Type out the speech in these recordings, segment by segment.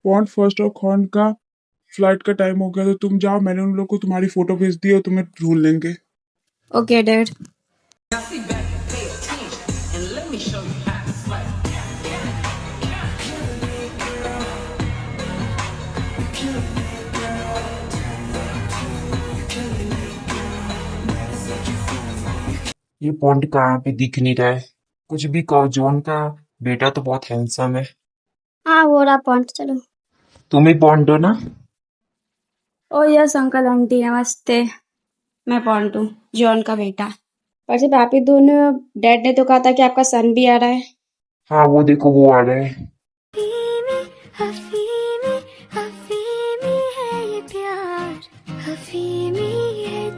Pond first और कौन का फ्लाइट का टाइम हो गया, तो तुम जाओ, मैंने उन लोग को तुम्हारी फोटो भेज दी और तुम्हें ढूंढ लेंगे। Okay dad. ये पॉन्ड कहाँ पे दिख नहीं रहा है। कुछ भी कहो, जॉन का बेटा तो बहुत हैंडसम है। हाँ वो रहा पॉइंट। चलो। तुम ही पॉन्ड हो ना? ओ यस अंकल आंटी नमस्ते। मैं पॉन्टू, जॉन का बेटा। पर सिर्फ आप ही दोनों? डैड ने तो कहा था कि आपका सन भी आ रहा है। हाँ वो देखो, वो आ रहा है। हफीमी हफीमी हफीमी है ये प्यार, हफीमी है।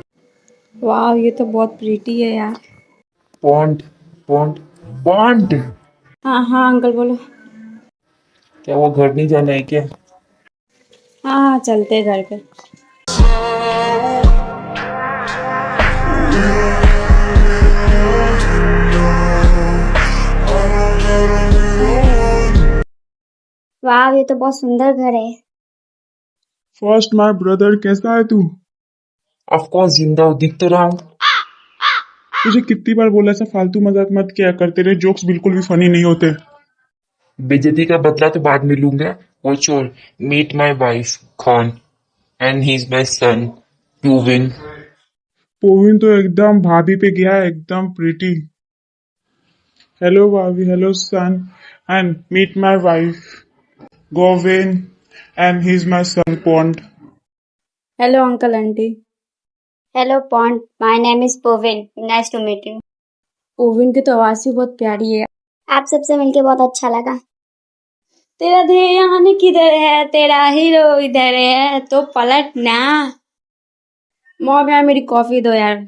वाह ये तो बहुत प्रीटी है यार। Pond pond pond. हाँ हाँ अंकल बोलो। क्या वो घर नहीं जाना है क्या? हाँ हाँ चलते हैं घर पे। वाह ये तो बहुत सुंदर घर है। फर्स्ट माय ब्रदर, कैसा है तू? ऑफ कोर्स जिंदा हो, दिख तो रहा हूँ। तुझे कितनी बार बोला, ऐसा फालतू मजाक मत किया कर, तेरे जोक्स बिल्कुल भी फनी नहीं होते। बेइज्जती का बदला तो बाद में लूंगा। वो छोड़, मीट माई वाइफ खॉन and he is my son प्यूविन। पोविन तो एकदम भाभी पे गया है, एकदम प्रीटी। हेलो भाभी, hello son, and meet my wife गोविन, and he is my son पॉन्ड। Hello uncle aunty. हेलो पॉन्ट, माय नेम इज पोविन, नाइस टू मीट यू। ओविन की तो आवाज भी बहुत प्यारी है। आप सबसे मिलके बहुत अच्छा लगा। तेरा ध्यान किधर है, तेरा हीरो इधर है, तो पलट ना। मॉम यार मेरी कॉफी दो यार।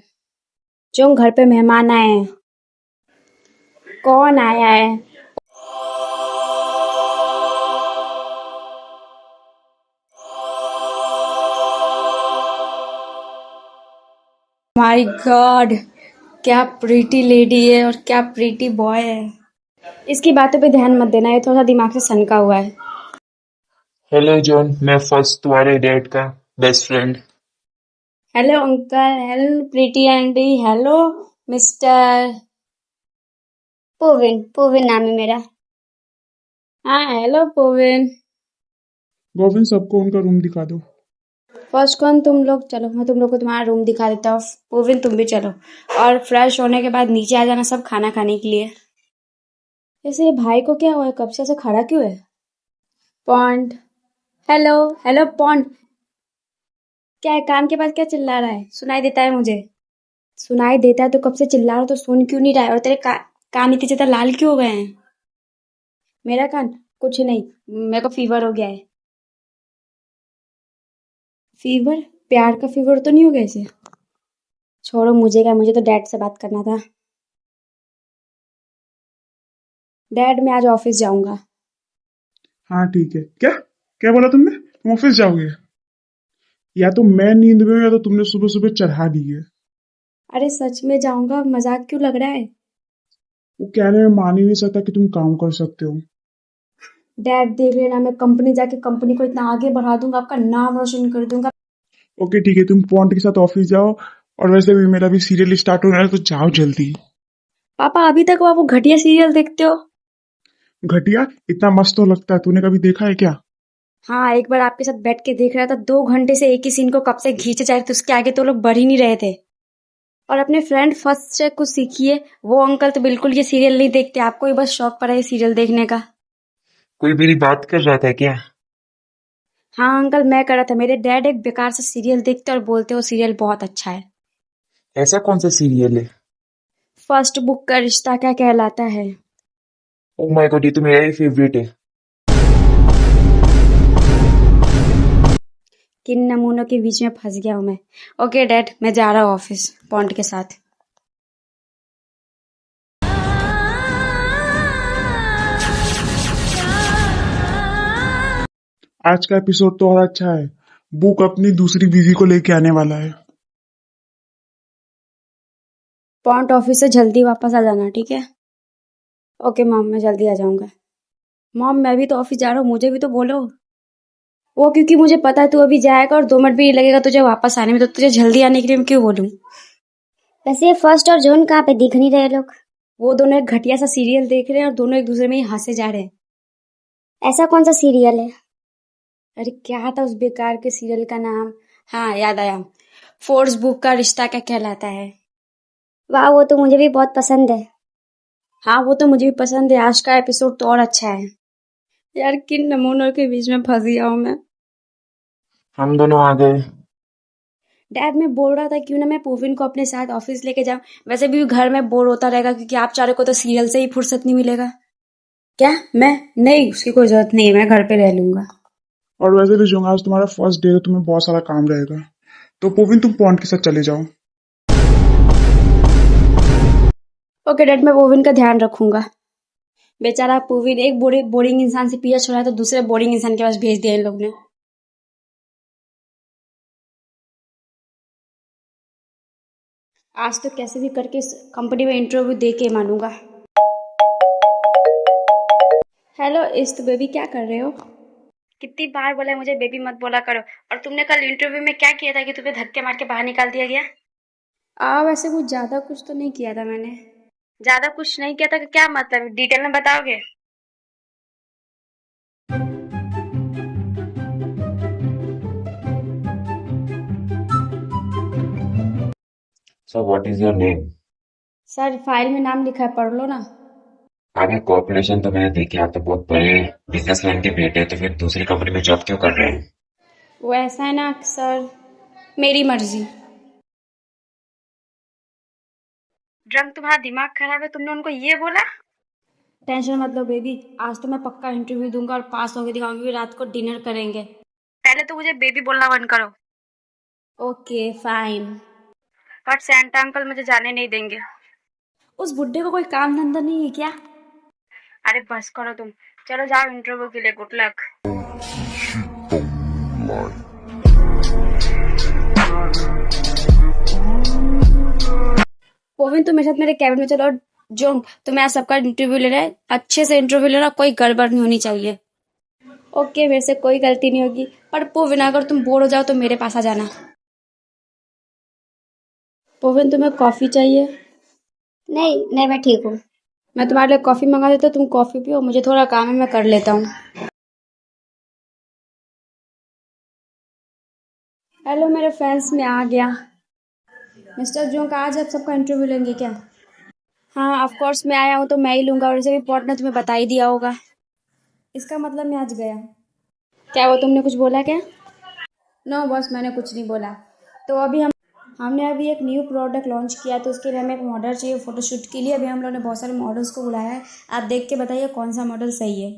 जो घर पे मेहमान आए हैं। कौन आया है? माय गॉड, क्या प्रीटी लेडी है और क्या प्रीटी बॉय है। इसकी बातों पे ध्यान मत देना, ये थोड़ा सा दिमाग से सनका हुआ है। हेलो जॉन, मैं फर्स्ट तुम्हारे डैड का best friend. Hello uncle, hello pretty aunty, hello mister. पोविन, पोविन नाम है मेरा। हाँ हेलो पोविन। गोविंद, सबको उनका रूम दिखा दो। फर्स्ट कौन तुम लोग चलो, मैं तुम लोग को तुम्हारा रूम दिखा देता हूँ। पोविन तुम भी चलो, और फ्रेश होने के बाद नीचे आ जाना सब खाना खाने के लिए। जैसे ये भाई को क्या हुआ है, कब से ऐसे खड़ा क्यों है? Pond, hello hello pond. क्या है कान के पास, क्या चिल्ला रहा है? सुनाई देता है मुझे। सुनाई देता है तो कब से चिल्ला रहा हो, तो सुन क्यों नहीं रहा है? और तेरे कान इतने ज्यादा लाल क्यों हो गए हैं? मेरा कान कुछ नहीं, मेरे को फीवर हो गया है। फीवर? प्यार का फीवर तो नहीं हो गया इसे? छोड़ो, मुझे क्या, मुझे तो डैड से बात करना था। डैड मैं आज ऑफिस जाऊंगा। हाँ ठीक है। क्या क्या बोला तुमने? तुम ऑफिस जाओगे? या तो मैं नींद में हूँ या तो तुमने सुबह सुबह चढ़ा दी है। अरे सच में जाऊंगा, मजाक क्यों लग रहा है? वो कहने में मान ही नहीं सकता कि तुम काम कर सकते हो। डैड देख लेना, मैं कंपनी जाके कंपनी को इतना आगे बढ़ा दूंगा, आपका नाम रोशन कर दूंगा। ओके ठीक है, तुम पॉन्ट के साथ ऑफिस जाओ। और वैसे भी मेरा भी सीरियल स्टार्ट होने वाला है, तो जाओ जल्दी। पापा अभी तक आप वो घटिया सीरियल देखते हो? घटिया? इतना मस्त तो लगता है, तूने कभी देखा है क्या? हाँ एक बार आपके साथ बैठ के देख रहा था, 2 घंटे से एक ही सीन को कब से खींचे जा रहे थे, उसके आगे तो लोग बढ़ ही नहीं रहे थे। और अपने फ्रेंड फर्स्ट से कुछ सीखिए, वो अंकल तो बिल्कुल ये सीरियल नहीं देखते, आपको ही बस शौक पड़ा है ये सीरियल देखने का। कोई मेरी बात कर रहा था क्या? हाँ अंकल मैं कर रहा था, मेरे डैड एक बेकार सा सीरियल देखते और बोलते वो सीरियल बहुत अच्छा है। ऐसा कौन सा सीरियल है? फर्स्ट बुक का रिश्ता क्या कहलाता है। ओ माय गॉड, ये तो मेरा ही फेवरेट है। किन नमूनों के बीच में फंस गया हूं मैं। ओके डैड, मैं जा रहा हूँ ऑफिस पॉन्ट के साथ। आज का एपिसोड तो और अच्छा है। बुक अपनी दूसरी बीवी को लेके आने वाला है। पॉन्ट ऑफिस से जल्दी वापस आ जाना, ठीक है? ओके मॉम, मैं जल्दी आ जाऊंगा। मॉम मैं भी तो ऑफिस जा रहा हूँ, मुझे भी तो बोलो। वो क्योंकि मुझे पता है तू अभी जाएगा और 2 मिनट भी नहीं लगेगा तुझे वापस आने में, तो तुझे जल्दी आने के लिए मैं क्यों बोलूं। वैसे ये फर्स्ट और जून कहाँ पे दिख नहीं रहे लोग? वो दोनों एक घटिया सा सीरियल देख रहे हैं और दोनों एक दूसरे में ही हंसे जा रहे हैं। ऐसा कौन सा सीरियल है? अरे क्या था उस बेकार के सीरियल का नाम, हाँ याद आया, फोर्स बुक का रिश्ता क्या कहलाता है। वाह, वो तो मुझे भी बहुत पसंद है। हाँ वो तो मुझे भी पसंद है, आज का एपिसोड तो और अच्छा है। यार किन नमूनों के बीच में फंस गया हूँ मैं। हम दोनों आ गए। डैड मैं बोल रहा था क्यों ना मैं पूविन को अपने साथ ऑफिस लेके जाऊं, वैसे भी घर में बोर होता रहेगा क्योंकि आप चारों को तो सीरियल से ही फुर्सत नहीं मिलेगा। क्या मैं, नहीं उसकी कोई जरूरत नहीं है, मैं घर पे रह लूंगा। और वैसे भी जो आज तुम्हारा फर्स्ट डे है, तुम्हें बहुत सारा काम रहेगा, तो पोविन तुम पॉन्ड के साथ चले जाओ। ओके डैड, मैं पूविन का ध्यान रखूंगा। बेचारा पूविन एक बोरिंग इंसान से पीछा छुड़ा तो दूसरे बोरिंग इंसान के पास भेज दिया इन लोग ने। आज तो कैसे भी करके इस कंपनी में इंटरव्यू दे के मानूंगा। हेलो इस्त बेबी, क्या कर रहे हो? कितनी बार बोला है मुझे बेबी मत बोला करो, और तुमने कल इंटरव्यू में क्या किया था कि तुम्हें धक्के मार के बाहर निकाल दिया गया? वैसे कुछ ज्यादा कुछ तो नहीं किया था मैंने। ज्यादा कुछ नहीं किया था कि क्या मतलब, डिटेल में बताओगे? So what is your name? Sir file में नाम लिखा है, पढ़ लो ना। आगे कॉर्पोरेशन तो मैंने देखे, आप तो बहुत बड़े बिजनेसमैन के बेटे हैं, तो फिर दूसरी कंपनी में जॉब क्यों कर रहे हैं? वो ऐसा है ना सर, मेरी मर्जी। ड्रंक तुम्हारा दिमाग खराब है, तुमने उनको ये बोला? टेंशन मत लो बेबी, आज तो मैं पक्का इंटरव्यू दूंगा और पास होके दिखाऊंगी, रात को डिनर करेंगे। पहले तो मुझे बेबी बोलना बंद करो। Okay fine. But Santa uncle मुझे जाने नहीं देंगे। उस बुड्ढे को कोई काम धंधा नहीं है क्या? अरे बस करो तुम, चलो जाओ इंटरव्यू के लिए, गुड लक। पोविन तुम मेरे साथ मेरे कैबिन में चलो, और जोंग तुम्हें आज सबका इंटरव्यू लेना है, अच्छे से इंटरव्यू लेना, कोई गड़बड़ नहीं होनी चाहिए। ओके मेरे से कोई गलती नहीं होगी, पर पोविन अगर तुम बोर हो जाओ तो मेरे पास आ जाना। पोविन तुम्हें कॉफी चाहिए? नहीं नहीं, मैं ठीक हूँ। मैं तुम्हारे लिए कॉफी मंगा देता हूँ, तुम कॉफी पियो, मुझे थोड़ा काम है मैं कर लेता हूँ। हेलो मेरे फ्रेंड्स, मैं आ गया। मिस्टर जोंग आज आप सबका इंटरव्यू लेंगे क्या? हाँ ऑफ कोर्स मैं आया हूँ तो मैं ही लूंगा, और वैसे भी पॉट ने तुम्हें बता ही दिया होगा। इसका मतलब मैं आज गया। क्या वो तुमने कुछ बोला क्या? नो बॉस, मैंने कुछ नहीं बोला। तो अभी हमने अभी एक न्यू प्रोडक्ट लॉन्च किया, तो उसके लिए हमें एक मॉडल चाहिए फोटोशूट के लिए। अभी हम लोगों ने बहुत सारे मॉडल्स को बुलाया है, आप देख के बताइए कौन सा मॉडल सही है।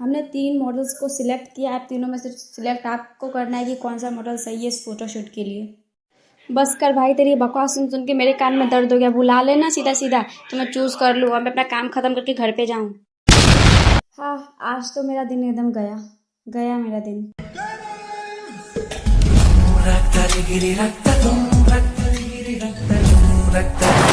हमने 3 मॉडल्स को सिलेक्ट किया, आप तीनों में से सिलेक्ट आपको करना है कि कौन सा मॉडल सही है इस फोटोशूट के लिए। बस कर भाई, तेरी बकवास सुन सुन के मेरे कान में दर्द हो गया, बुला लेना सीधा सीधा तो मैं चूज कर लूँ और मैं अपना काम खत्म करके घर पे जाऊँ। हाँ आज तो मेरा दिन एकदम गया गया मेरा दिन। रक्त गिरी रक्त तुम रक्त गिरी रक्त तुम रक्त